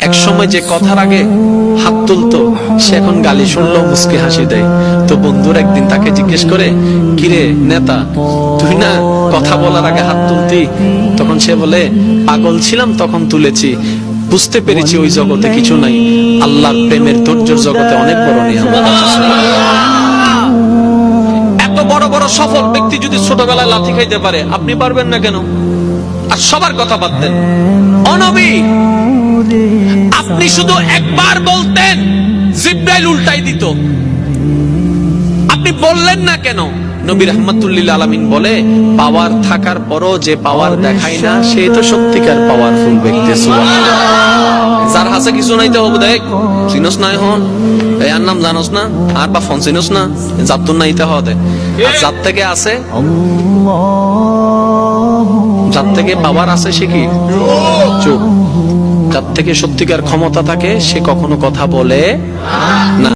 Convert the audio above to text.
এক সময় যে কথার আগে হাত তুলতো সে এখন গালি শুনলেও মুস্কি হাসি দেয়। তো বন্ধুর একদিন তাকে জিজ্ঞেস করে, কিরে নেতা, তুই না কথা বলার আগে হাত তুলতি? তখন সে বলে, পাগল ছিলাম তখন তুলেছি, বুঝতে পেরেছি ওই জগতে কিছু নাই, আল্লাহর প্রেমের ধৈর্যের জগতে অনেক বড় নিয়ামত আছে। এত বড় বড় সফল ব্যক্তি যদি ছোটবেলায় লাথি খাইতে পারে, আপনি পারবেন না কেন? আর সবার কথা বাদ দেন, ও নবী, আপনি শুধু একবার বলতেন জিবরাইল উল্টাই দিত, আপনি বললেন না কেন? নবী রাহমাতুল লিল আলামিন বলে, পাওয়ার থাকার পরও যে পাওয়ার দেখায় না সে তো সত্যিকার পাওয়ারফুল ব্যক্তি। সুবহানাল্লাহ। যার হাতে কিছু নাইতে হবে দেখ, চিনস না এখন এই আর নাম জানোস না, আর বা ফোন চিনস না, জাতুন নাইতে হবে। আর যার থেকে আছে, যার থেকে পাওয়ার আছে সে কি চুপ। যার থেকে সত্যিকার ক্ষমতা থাকে সে কখনো কথা বলে না।